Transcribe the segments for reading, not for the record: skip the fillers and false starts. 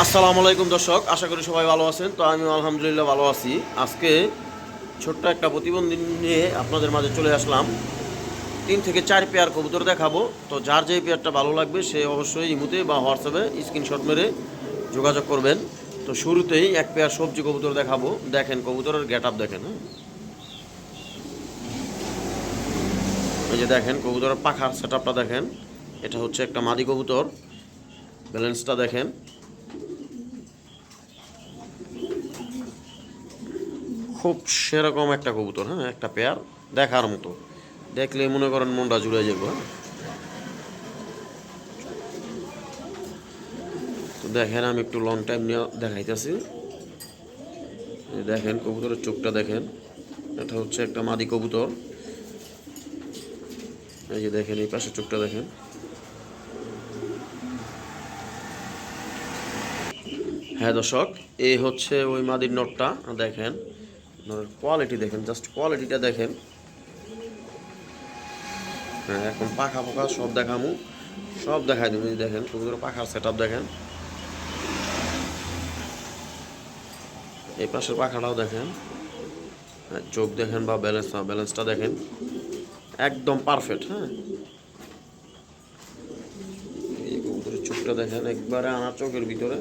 আসসালামু আলাইকুম দর্শক, আশা করি সবাই ভালো আছেন। তো আমি আলহামদুলিল্লাহ ভালো আছি। আজকে ছোট্ট একটা প্রতিবন্ধী নিয়ে আপনাদের মাঝে চলে আসলাম। 3 থেকে 4 পেয়ার কবুতর দেখাবো। তো যার যেই পেয়ারটা ভালো লাগবে সে অবশ্যই ইমুতে বা হোয়াটসঅ্যাপে স্ক্রিনশট মেরে যোগাযোগ করবেন। তো শুরুতেই এক পেয়ার সবজি কবুতর দেখাবো। দেখেন কবুতরের গেট আপ দেখেন। এই যে দেখেন কবুতরের পাখার সেট আপটা দেখেন। এটা হচ্ছে একটা মাদি কবুতর। ব্যালেন্সটা দেখেন। খুব সেরকম একটা কবুতর, একটা পেয়ার দেখার মতো। দেখলে মনে করেন মনটা জুড়ে যাবো। তো দেখেন আমি একটু লং টাইম নিয়ে দেখাইতেছি। দেখেন কবুতরের চোখটা দেখেন। এটা হচ্ছে একটা মাদি কবুতর। এই যে দেখেন এই পাশে চোখটা দেখেন। হ্যাঁ দর্শক, এই হচ্ছে ওই মাদির নটটা। দেখেন কোয়ালিটি দেখেন, জাস্ট কোয়ালিটিটা দেখেন। হ্যাঁ, এখন পাখা পোখা সব দেখামু, সব দেখাই দেবো। দেখেন কবুতরের পাখার সেট আপ দেখেন। এই পাশের পাখাটাও দেখেন। চোখ দেখেন বা ব্যালেন্সটা দেখেন, একদম পারফেক্ট। এই কবুতরের চোখটা দেখেন, একবারে আনার চোখের ভিতরে।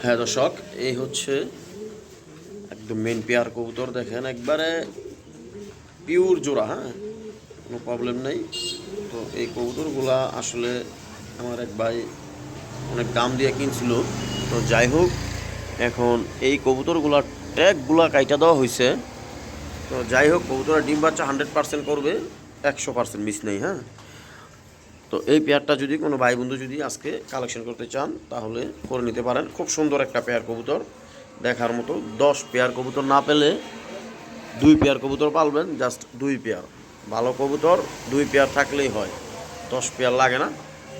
হ্যাঁ দর্শক, এই হচ্ছে একদম মেন পেয়ার কবুতর। দেখেন একবারে পিওর জোড়া। কোনো প্রবলেম নেই। তো এই কবুতরগুলা আসলে আমার এক ভাই অনেক দাম দিয়ে কিনছিল। তো যাই হোক, এখন এই কবুতরগুলার ট্যাগগুলা কাইটা দেওয়া হয়েছে। তো যাই হোক, কবুতরের ডিম বাচ্চা 100% করবে, 100% মিস নেই। তো এই পেয়ারটা যদি কোনো ভাই বন্ধু যদি আজকে কালেকশন করতে চান তাহলে করে নিতে পারেন। খুব সুন্দর একটা পেয়ার কবুতর দেখার মতো। 10 পেয়ার কবুতর না পেলে 2 পেয়ার কবুতর পালবেন, জাস্ট 2 পেয়ার। ভালো কবুতর 2 পেয়ার থাকলেই হয়, 10 পেয়ার লাগে না।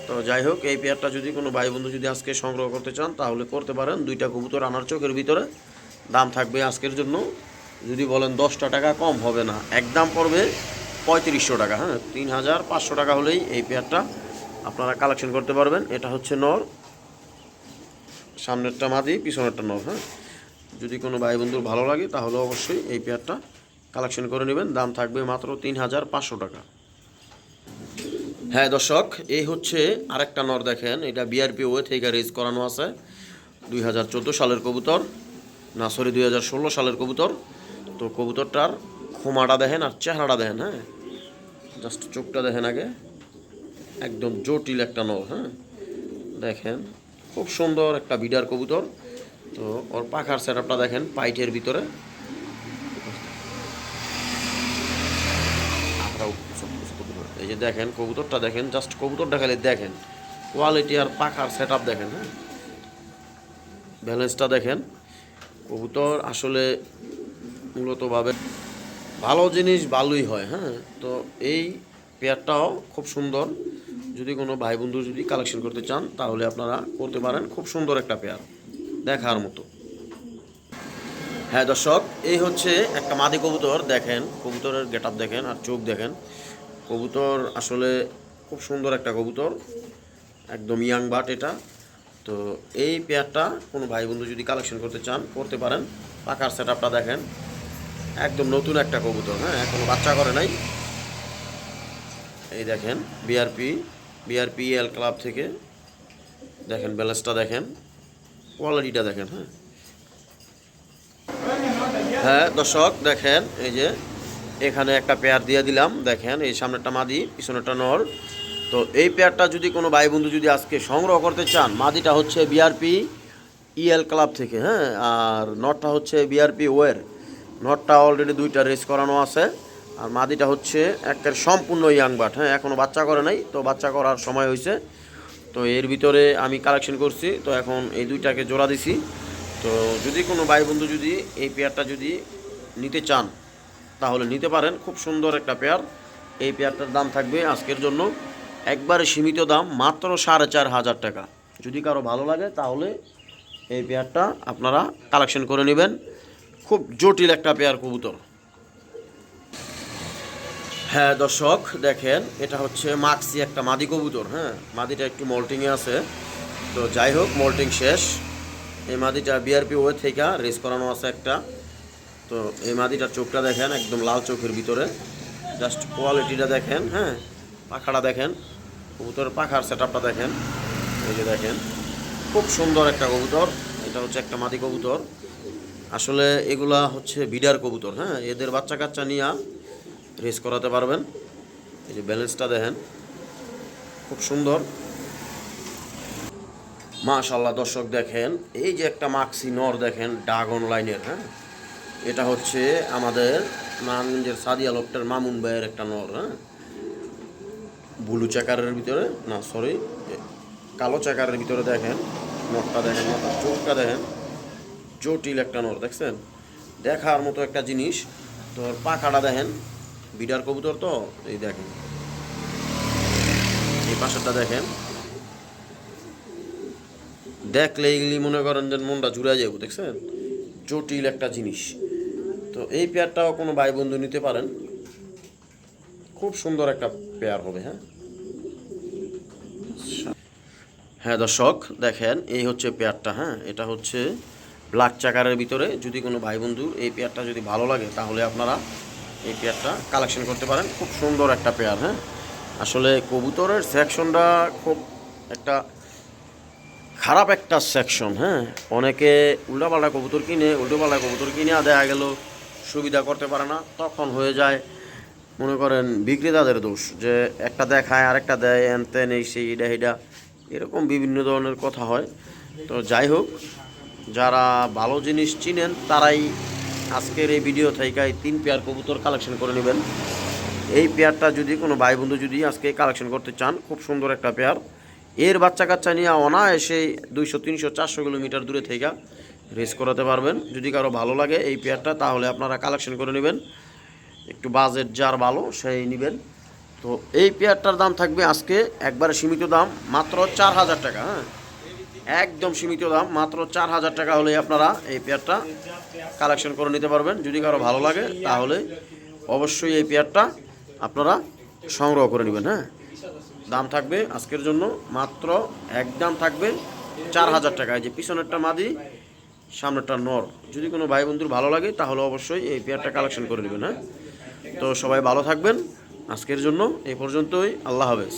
তো যাই হোক, এই পেয়ারটা যদি কোনো ভাই বন্ধু যদি আজকে সংগ্রহ করতে চান তাহলে করতে পারেন। 2টা কবুতর আনার চোখের ভিতরে। দাম থাকবে আজকের জন্য, যদি বলেন 10টা টাকা কম হবে না, একদম পড়বে 3500 টাকা। 3500 টাকা হলেই এই পেয়ারটা আপনারা কালেকশন করতে পারবেন। এটা হচ্ছে নর, সামনেরটা মাদি, পিছনেরটা নর। যদি কোনো ভাই বন্ধুর ভালো লাগে তাহলে অবশ্যই এই পেয়ারটা কালেকশন করে নেবেন। দাম থাকবে মাত্র 3500 টাকা। হ্যাঁ দর্শক, এই হচ্ছে আরেকটা নর। দেখেন এটা বিআরপি ওয়ে থেকে রেজ করানো আছে। 2014 সালের কবুতর, না সরি 2016 সালের কবুতর। তো কবুতরটার খোমাটা দেখেন আর চেহারাটা দেখেন। জাস্ট চোখটা দেখেন আগে, একদম জটিল একটা নর। দেখেন খুব সুন্দর একটা বিডার কবুতর। তো ওর পাখার সেট আপটা দেখেন পাইটের ভিতরে। এই যে দেখেন কবুতরটা দেখেন, জাস্ট কবুতরটা খালি দেখেন, কোয়ালিটি আর পাখার সেট আপ দেখেন। ব্যালেন্সটা দেখেন। কবুতর আসলে মূলতভাবে ভালো জিনিস ভালোই হয়। তো এই পেয়ারটাও খুব সুন্দর। যদি কোনো ভাই বন্ধু যদি কালেকশন করতে চান তাহলে আপনারা করতে পারেন। খুব সুন্দর একটা পেয়ার দেখার মতো। হ্যাঁ দর্শক, এই হচ্ছে একটা মাদি কবুতর। দেখেন কবুতরের গেট আপ দেখেন আর চোখ দেখেন। কবুতর আসলে খুব সুন্দর একটা কবুতর, একদম ইয়াং বাট এটা। তো এই পেয়ারটা কোনো ভাই বন্ধু যদি কালেকশন করতে চান করতে পারেন। পাখার সেট আপটা দেখেন, একদম নতুন একটা কবুতর। এখনো বাচ্চা করে নাই। এই দেখেন বিআরপি এল ক্লাব থেকে। দেখেন ব্যালেন্সটা দেখেন, কোয়ালিটিটা দেখেন। হ্যাঁ দর্শক দেখেন, এই যে এখানে একটা পেয়ার দিয়ে দিলাম। দেখেন এই সামনেরটা মাদি, পিছনেরটা নর। তো এই পেয়ারটা যদি কোনো ভাই বন্ধু যদি আজকে সংগ্রহ করতে চান, মাদিটা হচ্ছে বিআরপি ইএল ক্লাব থেকে। আর নটটা হচ্ছে বিআরপি ওয়ের। নটটা অলরেডি 2টা রেস করানো আছে। আর মাদিটা হচ্ছে একের সম্পূর্ণ ইয়াং বাট। এখনও বাচ্চা করে নাই, তো বাচ্চা করার সময় হয়েছে। তো এর ভিতরে আমি কালেকশন করছি, তো এখন এই 2টাকে জোড়া দিছি। তো যদি কোনো ভাই বন্ধু যদি এই পেয়ারটা যদি নিতে চান তাহলে নিতে পারেন। খুব সুন্দর একটা পেয়ার। এই পেয়ারটার দাম থাকবে আজকের জন্য একবারে সীমিত দাম, মাত্র 4500 টাকা। যদি কারো ভালো লাগে তাহলে এই পেয়ারটা আপনারা কালেকশন করে নেবেন। খুব জটিল একটা পেয়ার কবুতর। হ্যাঁ দর্শক দেখেন, এটা হচ্ছে মাক্সি একটা মাদি কবুতর। হ্যাঁ, মাদিটা একটু মল্টিংয়ে আছে। তো যাই হোক, মল্টিং শেষ। এই মাদিটা বিআরপি ওয়ে থেকে রেস করানো আছে একটা। তো এই মাদিটার চোখটা দেখেন, একদম লাল চোখের ভিতরে। জাস্ট কোয়ালিটিটা দেখেন। হ্যাঁ, পাখাটা দেখেন, কবুতরের পাখার সেট আপটা দেখেন। এই যে দেখেন, খুব সুন্দর একটা কবুতর। এটা হচ্ছে একটা মাদি কবুতর। আসলে এগুলা হচ্ছে বিডার কবুতর। হ্যাঁ, এদের বাচ্চা কাচ্চা নিয়ে রেস করাতে পারবেন। এই যে ব্যালেন্সটা দেখেন, খুব সুন্দর। মাশাআল্লাহ দর্শক দেখেন, এই যে একটা মাক্সি নর দেখেন, ড্রাগন লাইনের। হ্যাঁ, এটা হচ্ছে আমাদের নারায়ণগঞ্জের সাদিয়া লফটের মামুন ভাইয়ের একটা নর। হ্যাঁ, ব্লু চেকারের ভিতরে, না সরি, কালো চেকারের ভিতরে দেখেন নরটা দেখেন, মাথার চোখটা দেখেন, জটিল একটা নর দেখছেন, দেখার মতো একটা জিনিস। তোর পাখাটা দেখেন, বিডার কবুতর তো। এই দেখেন, এই পাশেরটা দেখেন, দেখলে এগুলি মনে করেন যে মনটা জুড়ে যাবো। দেখছেন, জটিল একটা জিনিস। তো এই পেয়ারটাও কোনো ভাই বন্ধু নিতে পারেন, খুব সুন্দর একটা পেয়ার হবে। হ্যাঁ হ্যাঁ দর্শক দেখেন, এই হচ্ছে পেয়ারটা। হ্যাঁ, এটা হচ্ছে ব্ল্যাক চাকারের ভিতরে। যদি কোনো ভাই বন্ধু এই পেয়ারটা যদি ভালো লাগে, তাহলে আপনারা এই পেয়ারটা কালেকশন করতে পারেন। খুব সুন্দর একটা পেয়ার। হ্যাঁ, আসলে কবুতরের সেকশনটা খুব একটা খারাপ একটা সেকশন। হ্যাঁ, অনেকে উল্টাপাল্টা কবুতর কিনে দেখা গেল সুবিধা করতে পারে না, তখন হয়ে যায় মনে করেন বিক্রেতাদের দোষ, যে একটা দেখায় আরেকটা দেয়, এন তেন এই সেই এটা এটা, এরকম বিভিন্ন ধরনের কথা হয়। তো যাই হোক, যারা ভালো জিনিস চিনেন তারাই আজকের এই ভিডিও থেকে 3 পেয়ার কবুতর কালেকশন করে নেবেন। এই পেয়ারটা যদি কোনো ভাই বন্ধু যদি আজকে কালেকশন করতে চান, খুব সুন্দর একটা পেয়ার। এর বাচ্চা কাচ্চা নিয়ে অনায়াসে 200, 300, 400 কিলোমিটার দূরে থেকে রেস করাতে পারবেন। যদি কারো ভালো লাগে এই পেয়ারটা, তাহলে আপনারা কালেকশন করে নেবেন। একটু বাজেট যার ভালো সেই নেবেন। তো এই পেয়ারটার দাম থাকবে আজকে একবারে সীমিত দাম, মাত্র 4000 টাকা। হ্যাঁ, একদম সীমিত দাম, মাত্র 4000 টাকা হলেই আপনারা এই পেয়ারটা কালেকশন করে নিতে পারবেন। যদি কারো ভালো লাগে, তাহলে অবশ্যই এই পেয়ারটা আপনারা সংগ্রহ করে নেবেন। হ্যাঁ, দাম থাকবে আজকের জন্য মাত্র একদম থাকবে 4000 টাকা। এই যে পিছনেরটা মাদি, সামনেরটা নর। যদি কোনো ভাই বন্ধুর ভালো লাগে, তাহলে অবশ্যই এই পেয়ারটা কালেকশন করে নেবেন। হ্যাঁ, তো সবাই ভালো থাকবেন। আজকের জন্য এই পর্যন্তই। আল্লাহ হাফেজ।